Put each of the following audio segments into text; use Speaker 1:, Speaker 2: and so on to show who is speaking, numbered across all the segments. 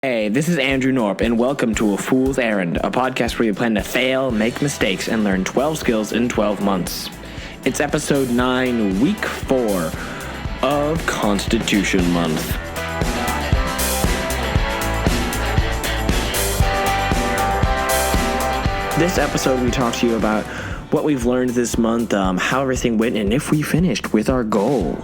Speaker 1: Hey, this is Andrew Norp, and welcome to A Fool's Errand, a podcast where you plan to fail, make mistakes, and learn 12 skills in 12 months. It's episode 9, week 4 of Constitution Month. This episode, we talk to you about what we've learned this month, how everything went, and if we finished with our goal.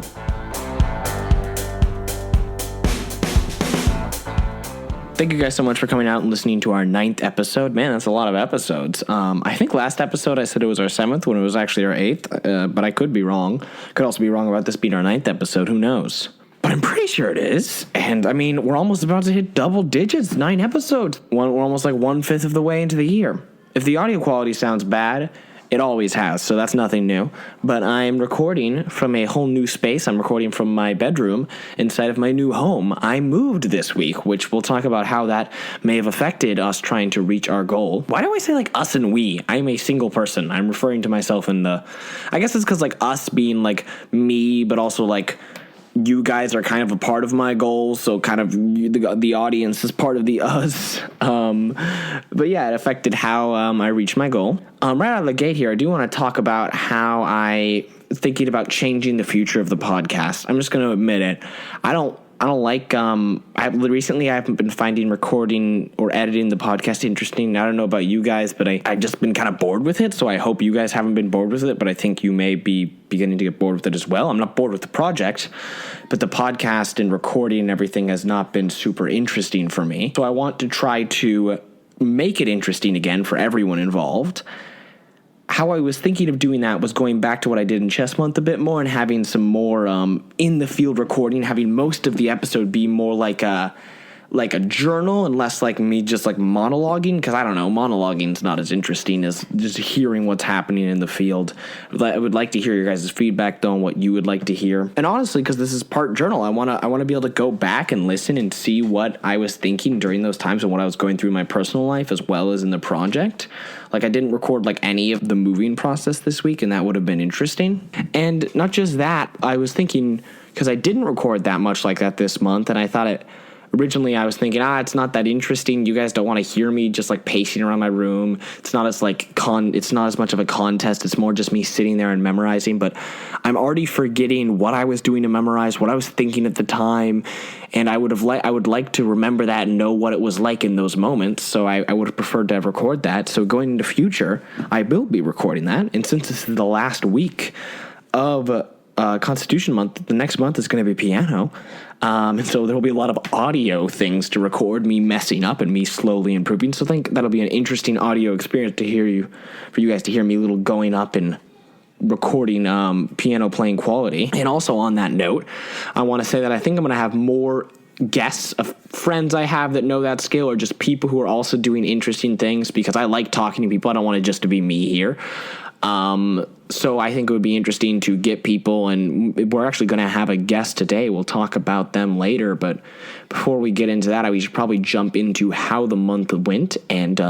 Speaker 1: Thank you guys so much for coming out and listening to our 9th episode. Man, that's a lot of episodes. I think last episode I said it was our 7th when it was actually our 8th, but I could be wrong. Could also be wrong about this being our 9th episode. Who knows? But I'm pretty sure it is. And I mean, we're almost about to hit double digits, 9 episodes. We're almost like 1/5 of the way into the year. If the audio quality sounds bad, it always has, so that's nothing new. But I'm recording from a whole new space. I'm recording from my bedroom inside of my new home. I moved this week, which we'll talk about how that may have affected us trying to reach our goal. Why do I say like us and we? I'm a single person. I'm referring to myself in the... I guess it's because like us being like me, but also like... you guys are kind of a part of my goals, so kind of the audience is part of the us. But yeah, it affected how I reached my goal. Right out of the gate here, I do want to talk about how thinking about changing the future of the podcast. I'm just going to admit it. I don't like, recently I haven't been finding recording or editing the podcast interesting. I don't know about you guys, but I've just been kind of bored with it. So I hope you guys haven't been bored with it, but I think you may be beginning to get bored with it as well. I'm not bored with the project, but the podcast and recording and everything has not been super interesting for me. So I want to try to make it interesting again for everyone involved. How I was thinking of doing that was going back to what I did in Chess Month a bit more and having some more in-the-field recording, having most of the episode be more like a journal and less like me just like monologuing, because I don't know, monologuing is not as interesting as just hearing what's happening in the field. I would like to hear your guys' feedback though on what you would like to hear. And honestly, because this is part journal, I want to be able to go back and listen and see what I was thinking during those times and what I was going through in my personal life as well as in the project. Like I didn't record like any of the moving process this week, and that would have been interesting. And not just that, I was thinking, because I didn't record that much like that this month, and I thought originally I was thinking, it's not that interesting. You guys don't want to hear me just like pacing around my room. It's not as like it's not as much of a contest. It's more just me sitting there and memorizing. But I'm already forgetting what I was doing to memorize, what I was thinking at the time, and I would like to remember that and know what it was like in those moments. So I would have preferred to record that. So going into future, I will be recording that. And since this is the last week of Constitution Month, the next month is going to be piano. And so there will be a lot of audio things to record, me messing up and me slowly improving. So I think that'll be an interesting audio experience for you guys to hear me little going up and recording piano playing quality. And also on that note, I want to say that I think I'm going to have more guests of friends I have that know that skill, or just people who are also doing interesting things, because I like talking to people. I don't want it just to be me here. So I think it would be interesting to get people, and we're actually going to have a guest today. We'll talk about them later, but before we get into that, we should probably jump into how the month went and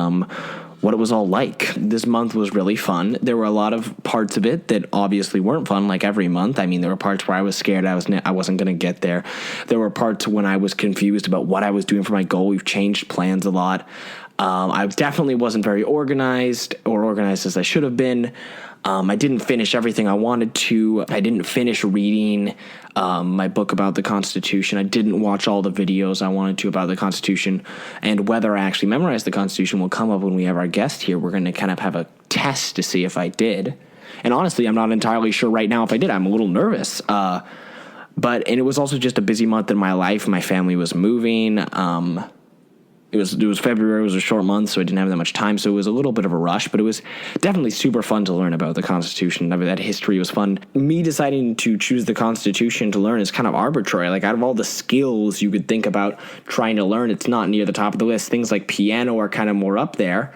Speaker 1: what it was all like. This month was really fun. There were a lot of parts of it that obviously weren't fun, like every month. I mean, there were parts where I was scared I wasn't going to get there. There were parts when I was confused about what I was doing for my goal. We've changed plans a lot. I definitely wasn't very organized as I should have been. I didn't finish everything I wanted to. I didn't finish reading my book about the Constitution. I didn't watch all the videos I wanted to about the Constitution. And whether I actually memorized the Constitution will come up when we have our guest here. We're going to kind of have a test to see if I did. And honestly, I'm not entirely sure right now if I did. I'm a little nervous. And it was also just a busy month in my life. My family was moving. It was February. It was a short month, so I didn't have that much time. So it was a little bit of a rush, but it was definitely super fun to learn about the Constitution. I mean, that history was fun. Me deciding to choose the Constitution to learn is kind of arbitrary. Like, out of all the skills you could think about trying to learn, it's not near the top of the list. Things like piano are kind of more up there.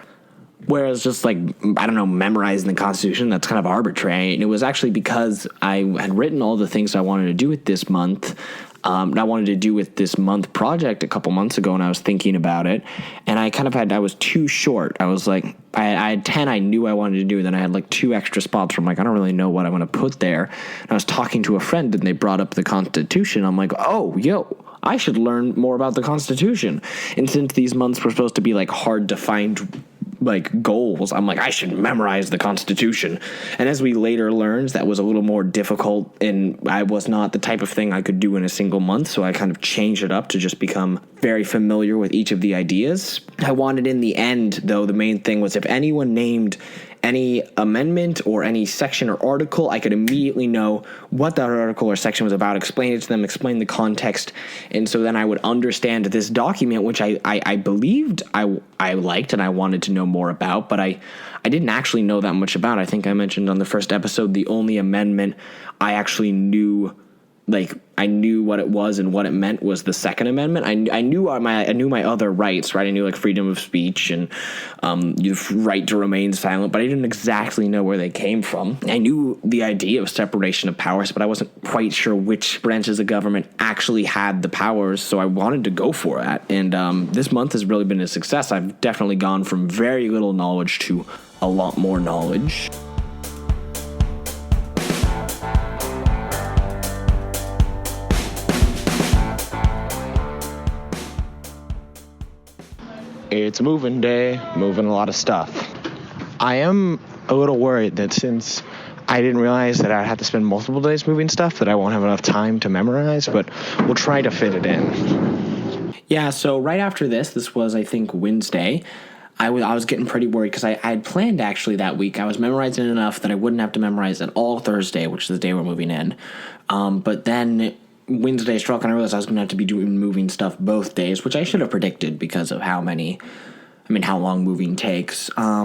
Speaker 1: Whereas just like, I don't know, memorizing the Constitution, that's kind of arbitrary. And it was actually because I had written all the things I wanted to do with this month. I wanted to do with this month project a couple months ago, and I was thinking about it, and I was too short. I was like, I had 10 I knew I wanted to do, and then I had like 2 extra spots where I'm like, I don't really know what I want to put there. And I was talking to a friend, and they brought up the Constitution. I'm like, oh, yo, I should learn more about the Constitution. And since these months were supposed to be like hard to find like goals, I'm like, I should memorize the Constitution. And as we later learned, that was a little more difficult, and I was not the type of thing I could do in a single month, so I kind of changed it up to just become very familiar with each of the ideas. I wanted in the end, though, the main thing was if anyone named any amendment or any section or article, I could immediately know what that article or section was about, explain it to them, explain the context, and so then I would understand this document, which I believed I liked and I wanted to know more about, but I didn't actually know that much about. I think I mentioned on the first episode the only amendment I actually knew, like I knew what it was and what it meant, was the Second Amendment. I knew my other rights, right? I knew like freedom of speech and the right to remain silent, but I didn't exactly know where they came from. I knew the idea of separation of powers, but I wasn't quite sure which branches of government actually had the powers, so I wanted to go for that. And this month has really been a success. I've definitely gone from very little knowledge to a lot more knowledge. It's moving day, moving a lot of stuff. I am a little worried that since I didn't realize that I'd have to spend multiple days moving stuff, that I won't have enough time to memorize, but we'll try to fit it in. Yeah, so right after this was, I think, Wednesday, I was getting pretty worried because I had planned actually that week. I was memorizing enough that I wouldn't have to memorize it all Thursday, which is the day we're moving in. But then Wednesday struck and I realized I was going to have to be doing moving stuff both days, which I should have predicted because of how long moving takes. So I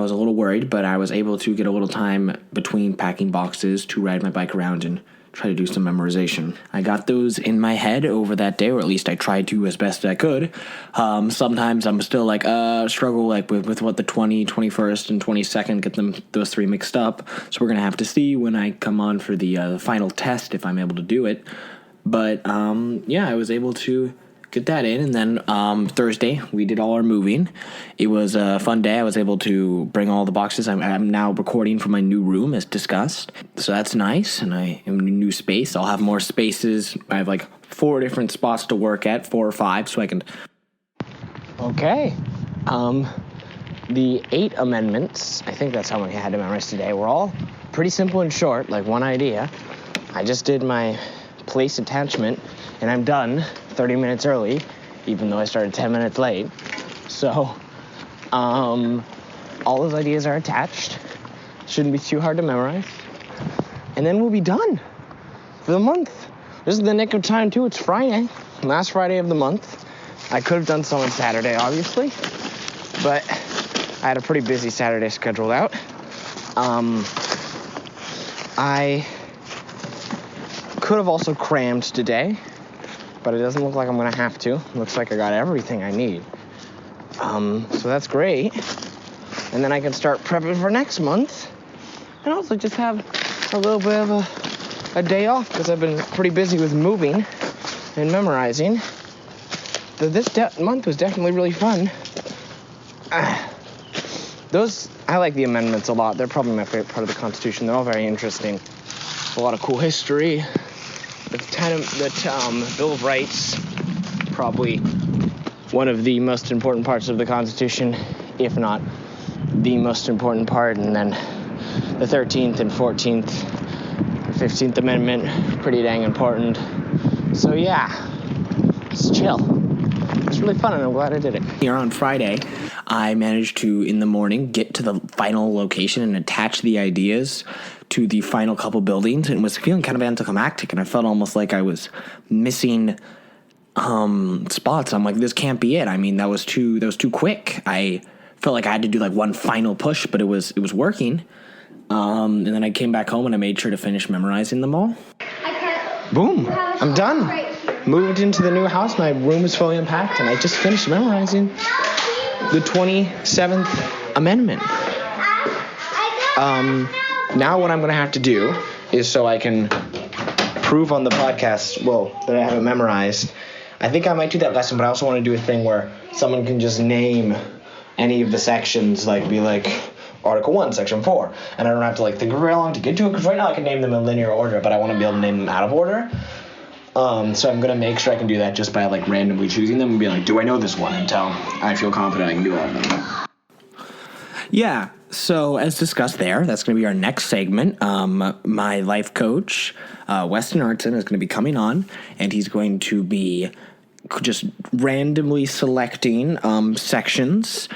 Speaker 1: was a little worried, but I was able to get a little time between packing boxes to ride my bike around and try to do some memorization. I got those in my head over that day, or at least I tried to as best I could. Sometimes I'm still like, struggle like with what the 20, 21st, and 22nd, get those three mixed up. So we're going to have to see when I come on for the final test if I'm able to do it. But, I was able to get that in. And then Thursday, we did all our moving. It was a fun day. I was able to bring all the boxes. I'm now recording from my new room, as discussed. So that's nice. And I am in a new space. I'll have more spaces. I have like 4 different spots to work at, 4 or 5, so I can... Okay. The 8 amendments, I think that's how many I had to memorize today, were all pretty simple and short, like one idea. I just did my place attachment, and I'm done 30 minutes early, even though I started 10 minutes late. So, all those ideas are attached. Shouldn't be too hard to memorize. And then we'll be done for the month. This is the nick of time, too. It's Friday, last Friday of the month. I could have done so on Saturday, obviously, but I had a pretty busy Saturday scheduled out. I could have also crammed today, but it doesn't look like I'm going to have to. It looks like I got everything I need. So that's great. And then I can start prepping for next month and also just have a little bit of a day off because I've been pretty busy with moving and memorizing. This month was definitely really fun. I like the amendments a lot. They're probably my favorite part of the Constitution. They're all very interesting. A lot of cool history. The Bill of Rights, probably one of the most important parts of the Constitution, if not the most important part. And then the 13th and 14th, the 15th Amendment, pretty dang important. So yeah, it's chill. It's really fun, and I'm glad I did it. Here on Friday, I managed to, in the morning, get to the final location and attach the ideas to the final couple buildings, and was feeling kind of anticlimactic, and I felt almost like I was missing spots. I'm like, this can't be it. I mean, that was too quick. I felt like I had to do like one final push, but it was working. And then I came back home and I made sure to finish memorizing them all. Boom! I'm done. Moved into the new house. My room is fully unpacked, and I just finished memorizing the 27th Amendment. Now what I'm going to have to do is, so I can prove on the podcast, that I have it memorized. I think I might do that lesson, but I also want to do a thing where someone can just name any of the sections, like be like Article 1, Section 4, and I don't have to think very long to get to it, because right now I can name them in linear order, but I want to be able to name them out of order. So I'm going to make sure I can do that just by like randomly choosing them and be like, do I know this one? Until I feel confident I can do all of them. Yeah, so as discussed there, that's going to be our next segment. My life coach, Weston Arntzen, is going to be coming on, and he's going to be just randomly selecting sections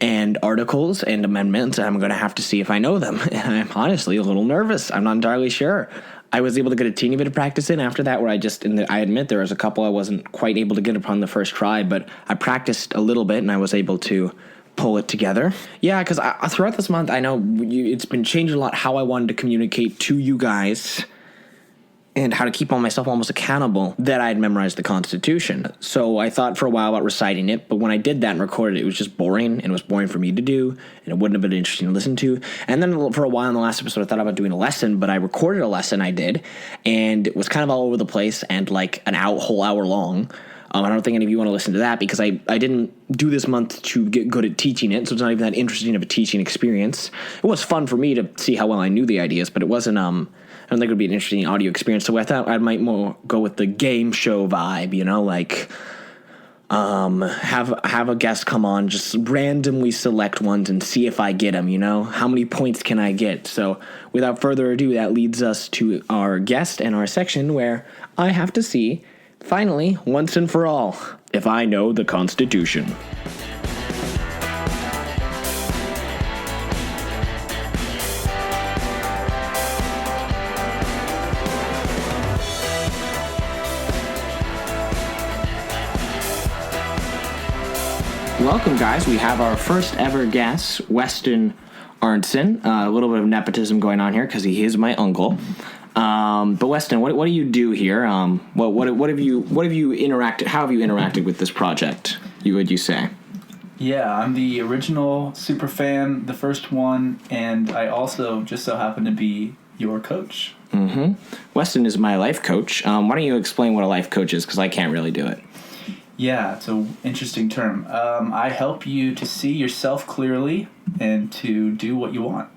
Speaker 1: and articles and amendments, and I'm going to have to see if I know them. And I'm honestly a little nervous. I'm not entirely sure. I was able to get a teeny bit of practice in after that, where I admit there was a couple I wasn't quite able to get upon the first try, but I practiced a little bit and I was able to pull it together. Yeah, because throughout this month, I know it's been changing a lot how I wanted to communicate to you guys and how to keep on myself almost accountable that I had memorized the Constitution. So I thought for a while about reciting it, but when I did that and recorded it, it was just boring, and it was boring for me to do, and it wouldn't have been interesting to listen to. And then for a while in the last episode, I thought about doing a lesson, but I recorded a lesson I did, and it was kind of all over the place and like whole hour long. I don't think any of you want to listen to that because I didn't do this month to get good at teaching it, so it's not even that interesting of a teaching experience. It was fun for me to see how well I knew the ideas, but it wasn't, I don't think it would be an interesting audio experience, so I thought I might more go with the game show vibe, like have a guest come on, just randomly select ones and see if I get them, How many points can I get? So without further ado, that leads us to our guest and our section where I have to see, finally, once and for all, if I know the Constitution. Welcome, guys. We have our first ever guest, Weston Arntzen. A little bit of nepotism going on here because he is my uncle. But Weston, what do you do here? What have you interacted? How have you interacted with this project? Would you say?
Speaker 2: Yeah, I'm the original super fan, the first one, and I also just so happen to be your coach.
Speaker 1: Mm-hmm. Weston is my life coach. Why don't you explain what a life coach is? Because I can't really do it.
Speaker 2: Yeah, it's an interesting term. I help you to see yourself clearly and to do what you want.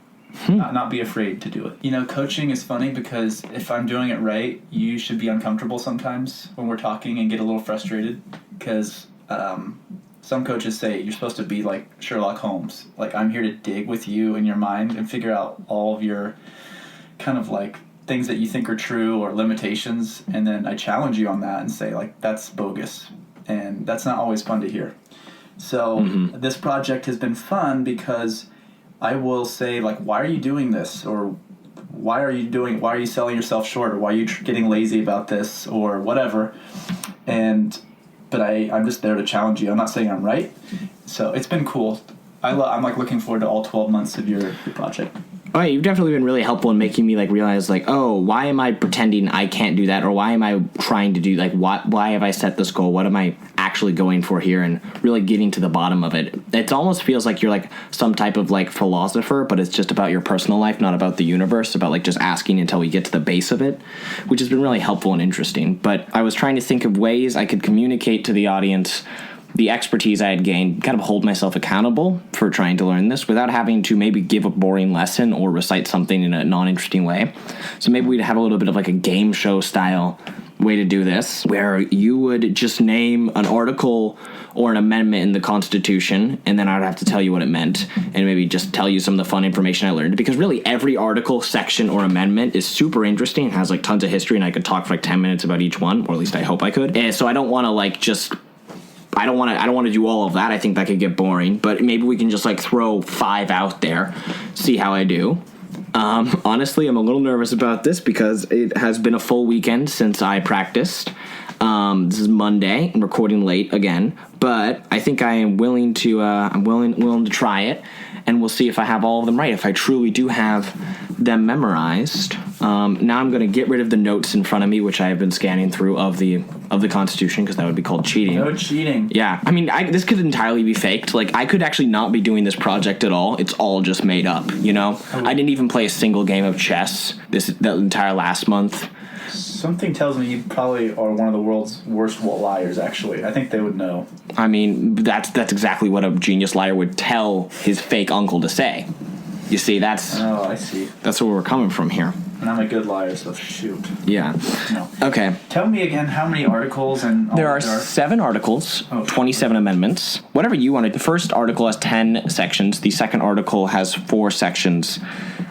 Speaker 2: Not be afraid to do it. Coaching is funny because if I'm doing it right, you should be uncomfortable sometimes when we're talking and get a little frustrated because some coaches say you're supposed to be like Sherlock Holmes. Like, I'm here to dig with you in your mind and figure out all of your kind of like things that you think are true or limitations, and then I challenge you on that and say, like, that's bogus. And that's not always fun to hear. So This project has been fun because I will say, like, why are you doing this? Or why are you selling yourself short? Or why are you getting lazy about this? Or whatever. But I'm just there to challenge you. I'm not saying I'm right. So it's been cool. I'm like looking forward to all 12 months of your project.
Speaker 1: Oh, yeah, you've definitely been really helpful in making me realize why am I pretending I can't do that, or why am I trying to do why have I set this goal? What am I actually going for here? And really getting to the bottom of it. It almost feels like you're some type of philosopher, but it's just about your personal life, not about the universe. About just asking until we get to the base of it, which has been really helpful and interesting. But I was trying to think of ways I could communicate to the audience the expertise I had gained, kind of hold myself accountable for trying to learn this without having to maybe give a boring lesson or recite something in a non-interesting way. So maybe we'd have a little bit of a game show style way to do this, where you would just name an article or an amendment in the Constitution, and then I'd have to tell you what it meant, and maybe just tell you some of the fun information I learned. Because really every article, section, or amendment is super interesting, has tons of history, and I could talk for 10 minutes about each one, or at least I hope I could. And so I don't want to I don't want to do all of that. I think that could get boring. But maybe we can just throw 5 out there, see how I do. Honestly, I'm a little nervous about this because it has been a full weekend since I practiced. This is Monday. I'm recording late again, but I think I am willing to. I'm willing to try it, and we'll see if I have all of them right. If I truly do have them memorized. Now I'm going to get rid of the notes in front of me, which I have been scanning through of the Constitution, because that would be called cheating.
Speaker 2: No cheating.
Speaker 1: Yeah, I mean, this could entirely be faked. I could actually not be doing this project at all. It's all just made up. I didn't even play a single game of chess that entire last month.
Speaker 2: Something tells me you probably are one of the world's worst liars, actually. I think they would know.
Speaker 1: I mean, that's exactly what a genius liar would tell his fake uncle to say. You see,
Speaker 2: Oh, I see.
Speaker 1: That's where we're coming from here.
Speaker 2: And I'm a good liar, so shoot.
Speaker 1: Yeah.
Speaker 2: No.
Speaker 1: Okay.
Speaker 2: Tell me again how many articles and all
Speaker 1: There are
Speaker 2: that
Speaker 1: 7 articles, 27 amendments. Whatever you wanted. The first article has 10 sections. The second article has 4 sections.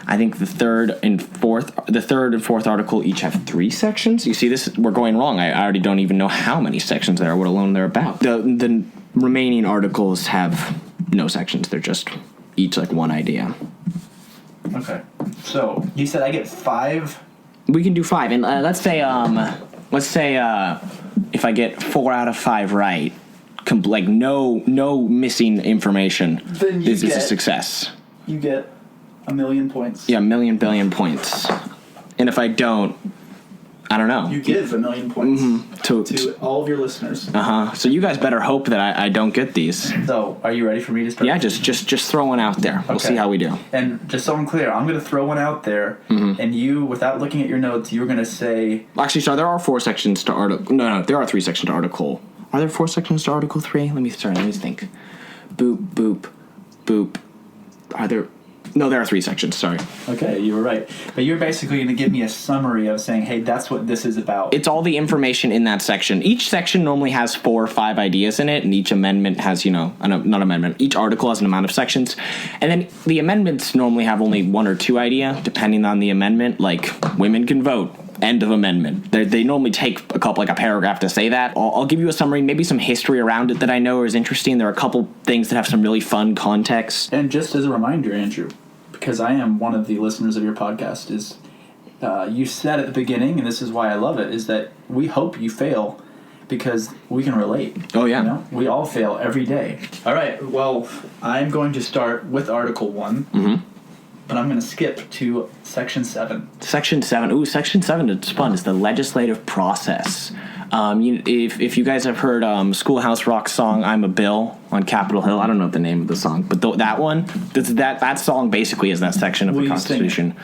Speaker 1: I think the third and fourth article each have 3 sections. You see, we're going wrong. I already don't even know how many sections there are, what alone they're about. The remaining articles have no sections. They're just each like one idea.
Speaker 2: Okay. So you said I get 5.
Speaker 1: We can do 5, and let's say if I get 4 out of 5 right, like no missing information,
Speaker 2: Then
Speaker 1: this is a success.
Speaker 2: You get 1,000,000 points.
Speaker 1: Yeah, billion points. And if I don't, I don't know.
Speaker 2: You give 1,000,000 points to all of your listeners.
Speaker 1: So you guys better hope that I don't get these.
Speaker 2: So, are you ready for me to start?
Speaker 1: Yeah, just throw one out there. We'll see how we do.
Speaker 2: And just so I'm clear, I'm going to throw one out there, and you, without looking at your notes, you're going to say...
Speaker 1: Actually, sorry, there are 4 sections to article... No, there are 3 sections to article. Are there 4 sections to article 3? Let me think. Boop, boop, boop. Are there... No, there are 3 sections, sorry.
Speaker 2: Okay, you were right. But you're basically going to give me a summary of saying, hey, that's what this is about.
Speaker 1: It's all the information in that section. Each section normally has 4 or 5 ideas in it, and each amendment has, each article has an amount of sections. And then the amendments normally have only 1 or 2 idea, depending on the amendment, like women can vote. End of amendment. They normally take a paragraph to say that. I'll give you a summary, maybe some history around it that I know is interesting. There are a couple things that have some really fun context.
Speaker 2: And just as a reminder, Andrew, because I am one of the listeners of your podcast, is you said at the beginning, and this is why I love it, is that we hope you fail because we can relate.
Speaker 1: Oh, yeah.
Speaker 2: We all fail every day. All right, well, I'm going to start with Article 1, but I'm going to skip to Section 7.
Speaker 1: Section 7. Ooh, Section 7, it's fun. It's the legislative process. If you guys have heard Schoolhouse Rock's song "I'm a Bill" on Capitol Hill, I don't know the name of the song, but that one, that song basically is that section of the Constitution.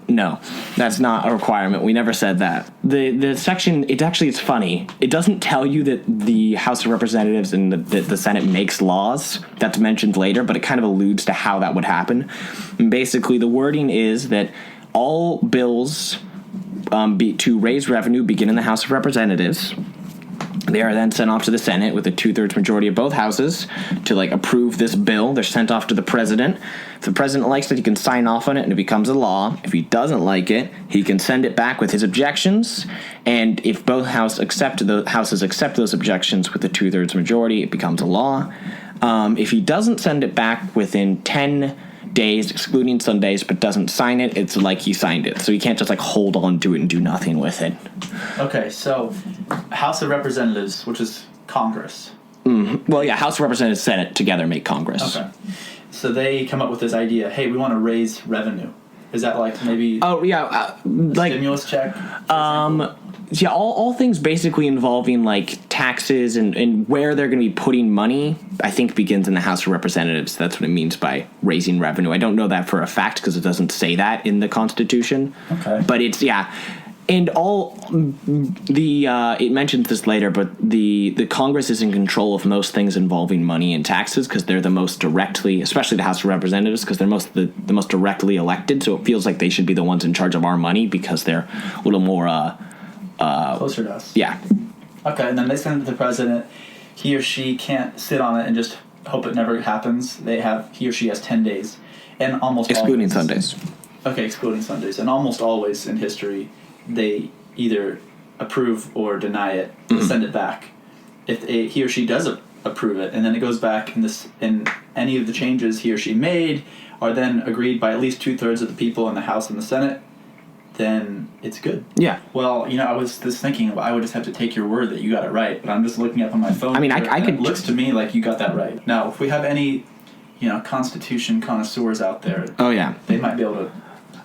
Speaker 1: No, that's not a requirement. We never said that. The section, it's funny. It doesn't tell you that the House of Representatives and the Senate makes laws. That's mentioned later, but it kind of alludes to how that would happen. And basically, the wording is that all bills to raise revenue begin in the House of Representatives. They are then sent off to the Senate with a 2/3 majority of both houses to approve this bill. They're sent off to the president. If the president likes it, he can sign off on it and it becomes a law. If he doesn't like it, he can send it back with his objections. And if both houses accept those objections with a 2/3 majority, it becomes a law. If he doesn't send it back within 10 days, excluding Sundays, but doesn't sign it, it's like he signed it. So he can't just hold on to it and do nothing with it.
Speaker 2: Okay, so House of Representatives, which is Congress.
Speaker 1: Well, yeah, House of Representatives, Senate together make Congress.
Speaker 2: Okay. So they come up with this idea, hey, we want to raise revenue. Is that maybe stimulus check?
Speaker 1: Yeah, all things basically involving taxes and where they're going to be putting money, I think begins in the House of Representatives. That's what it means by raising revenue. I don't know that for a fact because it doesn't say that in the Constitution.
Speaker 2: Okay.
Speaker 1: But it's, yeah. And it mentions this later, but the Congress is in control of most things involving money and taxes because they're the most directly, especially the House of Representatives, because they're the most directly elected. So it feels like they should be the ones in charge of our money because they're a little more
Speaker 2: closer to us.
Speaker 1: Yeah.
Speaker 2: Okay, and then they send it to the president. He or she can't sit on it and just hope it never happens. He or she has 10 days, and almost
Speaker 1: excluding
Speaker 2: always,
Speaker 1: Sundays.
Speaker 2: Okay, excluding Sundays, and almost always in history, they either approve or deny it, send it back. If he or she does approve it, and then it goes back, and any of the changes he or she made are then agreed by at least 2/3 of the people in the House and the Senate, then it's good.
Speaker 1: Yeah.
Speaker 2: Well, I was just thinking I would just have to take your word that you got it right, but I'm just looking up on my phone.
Speaker 1: I mean,
Speaker 2: here,
Speaker 1: I could.
Speaker 2: It looks to me like you got that right. Now, if we have any, Constitution connoisseurs out there,
Speaker 1: oh yeah,
Speaker 2: they might be able to.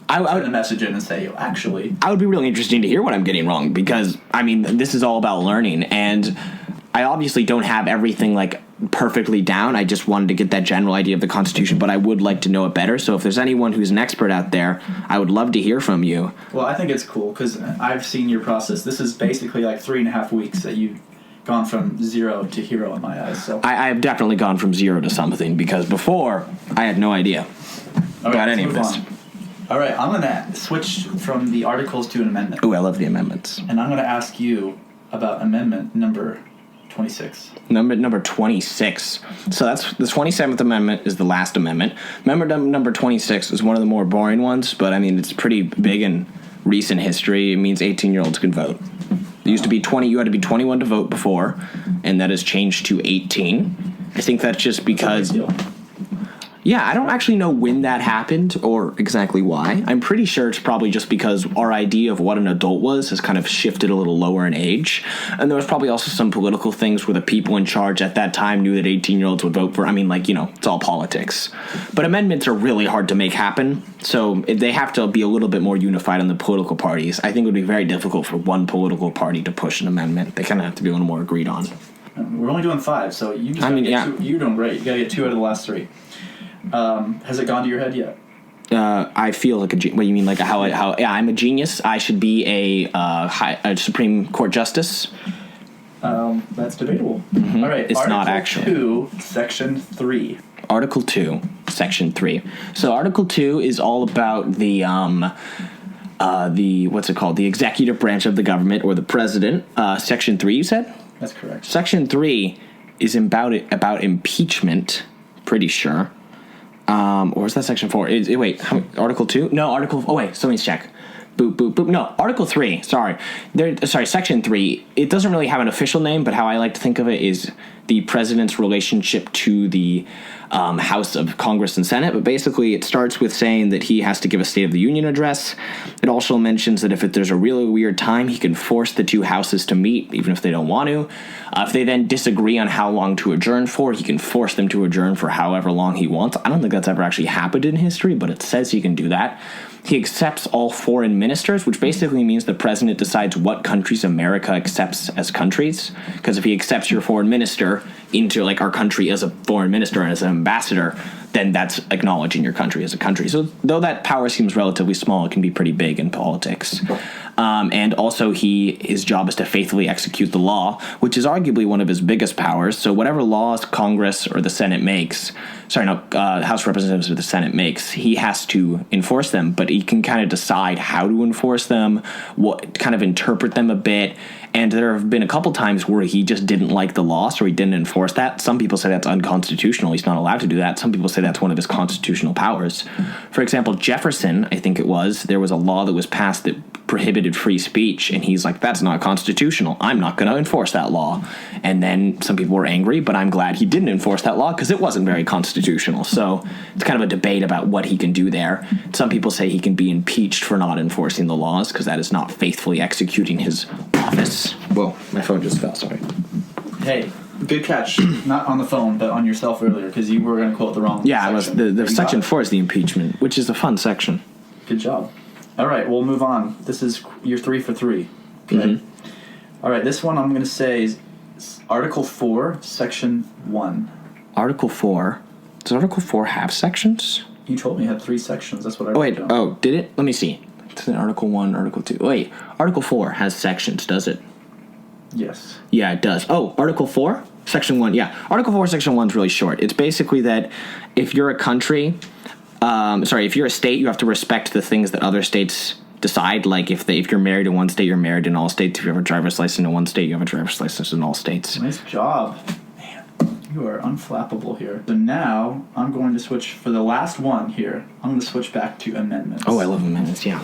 Speaker 2: I would a message in and say, actually,
Speaker 1: I would be really interesting to hear what I'm getting wrong because this is all about learning, and I obviously don't have everything perfectly down. I just wanted to get that general idea of the Constitution, but I would like to know it better. So if there's anyone who's an expert out there, I would love to hear from you.
Speaker 2: Well, I think it's cool because I've seen your process. This is basically 3.5 weeks that you've gone from 0 to hero in my eyes. So
Speaker 1: I have definitely gone from 0 to something because before I had no idea about any of this.
Speaker 2: All right, I'm going to switch from the articles to an amendment.
Speaker 1: Ooh, I love the amendments.
Speaker 2: And I'm going to ask you about amendment number 26.
Speaker 1: Number 26. So that's the 27th Amendment is the last amendment. Number 26 is one of the more boring ones, but I mean, it's pretty big in recent history. It means 18-year-olds can vote. It used to be 20. You had to be 21 to vote before, and that has changed to 18. I think that's just because... Yeah, I don't actually know when that happened or exactly why. I'm pretty sure it's probably just because our idea of what an adult was has kind of shifted a little lower in age. And there was probably also some political things where the people in charge at that time knew that 18-year-olds would vote for. I mean, like, you know, it's all politics. But amendments are really hard to make happen, so they have to be a little bit more unified on the political parties. I think it would be very difficult for one political party to push an amendment. They kind of have to be a little more agreed on.
Speaker 2: We're only doing 5, so you just you're doing great. You got to get 2 out of the last 3. Has it gone to your head yet?
Speaker 1: I feel like what you mean, like how yeah, I'm a genius. I should be a Supreme Court justice.
Speaker 2: That's debatable.
Speaker 1: Mm-hmm.
Speaker 2: All right,
Speaker 1: it's
Speaker 2: Article
Speaker 1: not actually
Speaker 2: 2, Section 3.
Speaker 1: Article 2, Section 3. So Article 2 is all about the what's it called? The executive branch of the government, or the president. Section 3, you said?
Speaker 2: That's correct.
Speaker 1: Section 3 is about impeachment. Pretty sure. Or is that Section 4? Article 2? No, Article... Oh, wait, so let me check. Boop, boop, boop. No, Article 3. Sorry. Section 3. It doesn't really have an official name, but how I like to think of it is the president's relationship to the House of Congress and Senate. But basically, it starts with saying that he has to give a State of the Union address. It also mentions that if there's a really weird time, he can force the two houses to meet, even if they don't want to. If they then disagree on how long to adjourn for, he can force them to adjourn for however long he wants. I don't think that's ever actually happened in history, but it says he can do that. He accepts all foreign ministers, which basically means the president decides what countries America accepts as countries. Because if he accepts your foreign minister into, like, our country as a foreign minister and as an ambassador, then that's acknowledging your country as a country. So though that power seems relatively small, it can be pretty big in politics. And also his job is to faithfully execute the law, which is arguably one of his biggest powers. So whatever laws Congress or the Senate makes, House of Representatives or the Senate makes, he has to enforce them, but he can kind of decide how to enforce them, what kind of interpret them a bit. And there have been a couple times where he just didn't like the law, so he didn't enforce that. Some people say that's unconstitutional. He's not allowed to do that. Some people say that's one of his constitutional powers. For example, Jefferson, I think it was, there was a law that was passed that prohibited free speech, and he's like, that's not constitutional. I'm not going to enforce that law. And then some people were angry, but I'm glad he didn't enforce that law because it wasn't very constitutional. So it's kind of a debate about what he can do there. Some people say he can be impeached for not enforcing the laws because that is not faithfully executing his office. Whoa, my phone just fell, sorry.
Speaker 2: Hey, good catch. Not on the phone, but on yourself earlier, because you were going to quote the wrong
Speaker 1: Yeah,
Speaker 2: section.
Speaker 1: it was the Section 4 is the impeachment, which is a fun section.
Speaker 2: Good job. All right, we'll move on. This is your 3 for 3. Okay. Mm-hmm. All right, this one I'm going to say is Article 4, Section 1.
Speaker 1: Article 4. Does Article 4 have sections?
Speaker 2: You told me it had 3 sections. That's what I wrote
Speaker 1: Oh, wait.
Speaker 2: down.
Speaker 1: Oh, did it? Let me see. It's in Article 1, Article 2. Wait, Article 4 has sections, does it?
Speaker 2: Yes.
Speaker 1: Yeah, it does. Oh, Article 4? Section 1, yeah. Article 4, Section 1 is really short. It's basically that if you're a country... if you're a state, you have to respect the things that other states decide. Like if you're married in one state, you're married in all states. If you have a driver's license in one state, you have a driver's license in all states.
Speaker 2: Nice job. Man, you are unflappable here. So now I'm going to switch for the last one here. I'm going to switch back to amendments.
Speaker 1: Oh, I love amendments, yeah.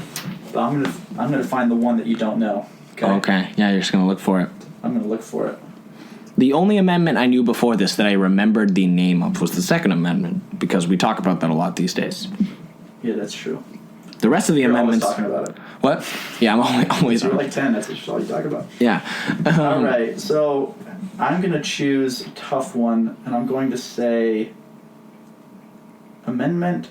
Speaker 2: But I'm going to find the one that you don't know.
Speaker 1: Okay. Yeah, you're just going to look for it.
Speaker 2: I'm going to look for it.
Speaker 1: The only amendment I knew before this that I remembered the name of was the Second Amendment, because we talk about that a lot these days.
Speaker 2: Yeah, that's true.
Speaker 1: The rest of the
Speaker 2: You're
Speaker 1: amendments...
Speaker 2: always talking about it.
Speaker 1: What? Yeah, I'm always...
Speaker 2: You're like 10, that's all you talk about.
Speaker 1: Yeah.
Speaker 2: All right, so I'm going to choose a tough one, and I'm going to say amendment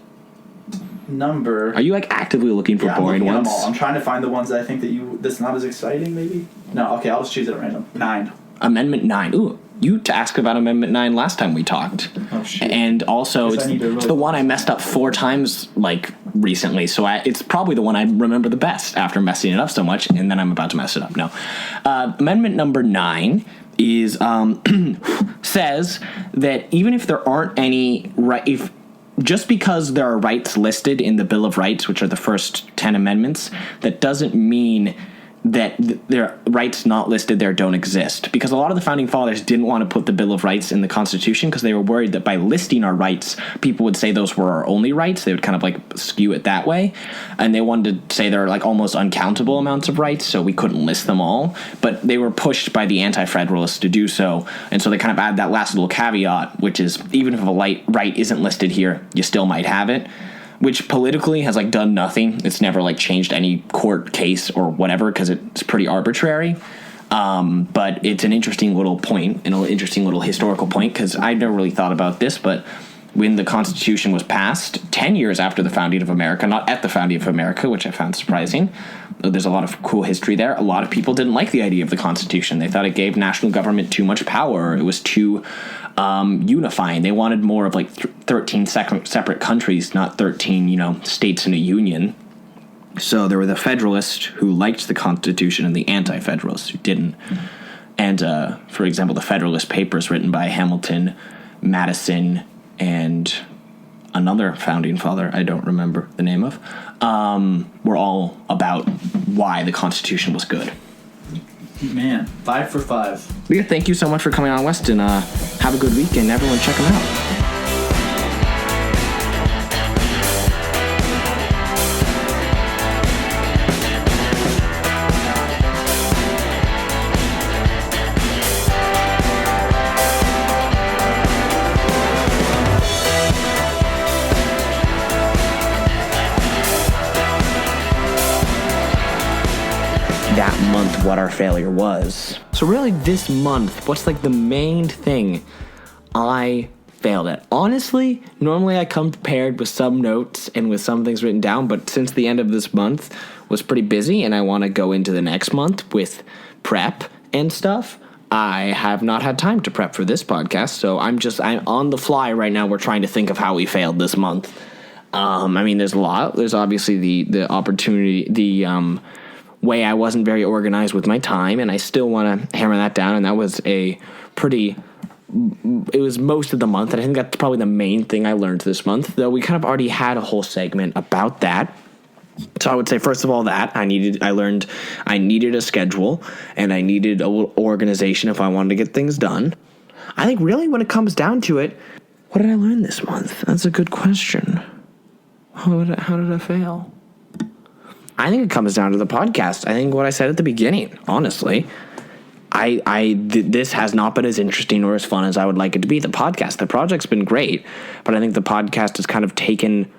Speaker 2: number...
Speaker 1: Are you, like, actively looking for boring
Speaker 2: I'm
Speaker 1: ones?
Speaker 2: Them all. I'm trying to find the ones that I think that's not as exciting, maybe? No, okay, I'll just choose it at random. 9.
Speaker 1: Amendment 9. Ooh, you asked about Amendment 9 last time we talked.
Speaker 2: Oh, shit.
Speaker 1: And also, it's the one I messed up 4 times, like, recently. So it's probably the one I remember the best after messing it up so much, and then I'm about to mess it up. No. Amendment number 9 is, says that even if there aren't any, just because there are rights listed in the Bill of Rights, which are the first 10 amendments, that doesn't mean that their rights not listed there don't exist. Because a lot of the founding fathers didn't want to put the Bill of Rights in the Constitution because they were worried that by listing our rights, people would say those were our only rights. They would kind of like skew it that way. And they wanted to say there are like almost uncountable amounts of rights, so we couldn't list them all. But they were pushed by the Anti-Federalists to do so. And so they kind of add that last little caveat, which is even if a right isn't listed here, you still might have it. Which politically has like done nothing. It's never like changed any court case or whatever because it's pretty arbitrary. But it's an interesting little point, and an interesting little historical point, because I never really thought about this, but when the Constitution was passed, 10 years after the founding of America, not at the founding of America, which I found surprising. There's a lot of cool history there. A lot of people didn't like the idea of the Constitution. They thought it gave national government too much power. It was too unifying. They wanted more of like 13 separate countries, not 13, states in a union. So there were the Federalists who liked the Constitution and the Anti-Federalists who didn't. And, for example, the Federalist Papers written by Hamilton, Madison, and another founding father I don't remember the name of, were all about why the Constitution was good.
Speaker 2: Man, 5 for 5.
Speaker 1: Yeah, thank you so much for coming on, Weston. Have a good weekend. Everyone check him out. That month, what our failure was. So really this month, what's like the main thing I failed at? Honestly, normally I come prepared with some notes and with some things written down, but since the end of this month was pretty busy and I want to go into the next month with prep and stuff, I have not had time to prep for this podcast, so I'm on the fly right now. We're trying to think of how we failed this month. There's a lot. There's obviously the opportunity, the way I wasn't very organized with my time, and I still want to hammer that down, and that was it was most of the month, and I think that's probably the main thing I learned this month, though we kind of already had a whole segment about that. So I would say, first of all, that I learned I needed a schedule, and I needed a little organization if I wanted to get things done. I think really when it comes down to it, what did I learn this month? That's a good question. How did I fail? I think it comes down to the podcast. I think what I said at the beginning, honestly, this has not been as interesting or as fun as I would like it to be. The project's been great, but I think the podcast has kind of taken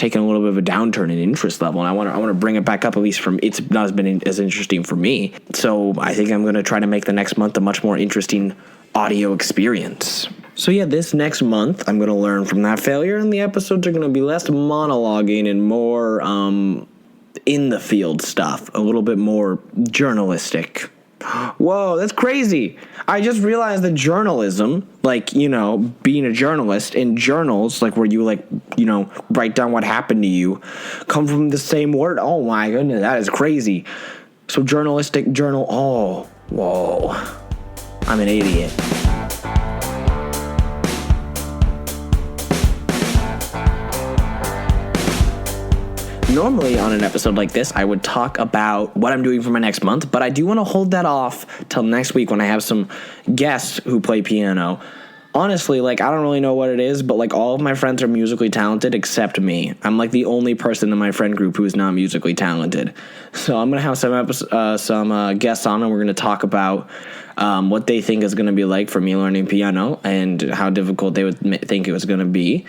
Speaker 1: a little bit of a downturn in interest level, and I want to bring it back up, at least from it's not been as interesting for me. So I think I'm going to try to make the next month a much more interesting audio experience. So yeah, this next month I'm going to learn from that failure, and the episodes are going to be less monologuing and more in the field stuff, a little bit more journalistic. Whoa, that's crazy. I just realized that journalism, being a journalist in journals, like where you write down what happened to you, come from the same word. Oh my goodness, that is crazy. So journalistic journal, oh, whoa. I'm an idiot. Normally on an episode like this, I would talk about what I'm doing for my next month, but I do want to hold that off till next week when I have some guests who play piano. Honestly, I don't really know what it is, but all of my friends are musically talented except me. I'm the only person in my friend group who is not musically talented. So I'm going to have some guests on, and we're going to talk about what they think is going to be like for me learning piano and how difficult they would think it was going to be.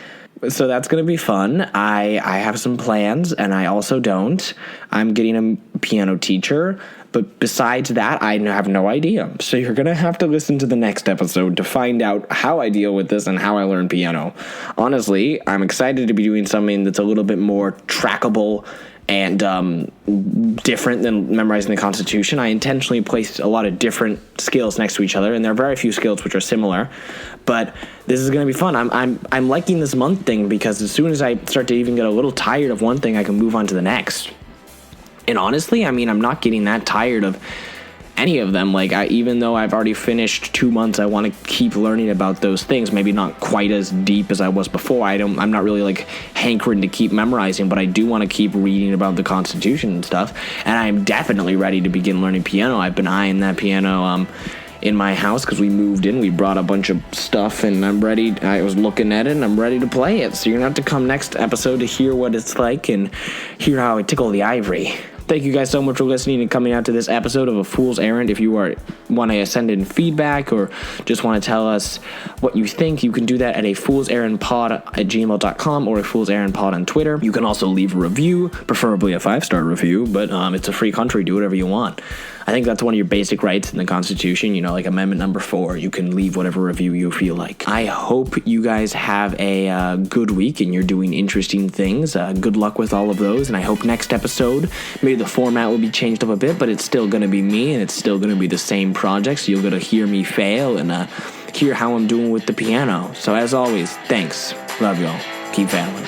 Speaker 1: So that's going to be fun. I have some plans, and I also don't. I'm getting a piano teacher, but besides that, I have no idea. So you're going to have to listen to the next episode to find out how I deal with this and how I learn piano. Honestly, I'm excited to be doing something that's a little bit more trackable and different than memorizing the Constitution. I intentionally placed a lot of different skills next to each other, and there are very few skills which are similar. But this is going to be fun. I'm liking this month thing because as soon as I start to even get a little tired of one thing, I can move on to the next. And honestly, I'm not getting that tired of any of them. Like, even though I've already finished 2 months, I want to keep learning about those things. Maybe not quite as deep as I was before. I'm not really like hankering to keep memorizing, but I do want to keep reading about the Constitution and stuff. And I'm definitely ready to begin learning piano. I've been eyeing that piano in my house because we moved in. We brought a bunch of stuff, and I'm ready. I was looking at it, and I'm ready to play it. So you're going to have to come next episode to hear what it's like and hear how I tickle the ivory. Thank you guys so much for listening and coming out to this episode of A Fool's Errand. If you want to send in feedback or just want to tell us what you think, you can do that at afoolserrandpod@gmail.com or afoolserrandpod on Twitter. You can also leave a review, preferably a 5-star review, but it's a free country. Do whatever you want. I think that's one of your basic rights in the Constitution, like Amendment number 4. You can leave whatever review you feel like. I hope you guys have a good week and you're doing interesting things. Good luck with all of those, and I hope next episode, maybe the format will be changed up a bit, but it's still going to be me, and it's still going to be the same project, so you'll get to hear me fail and hear how I'm doing with the piano. So as always, thanks. Love y'all. Keep failing.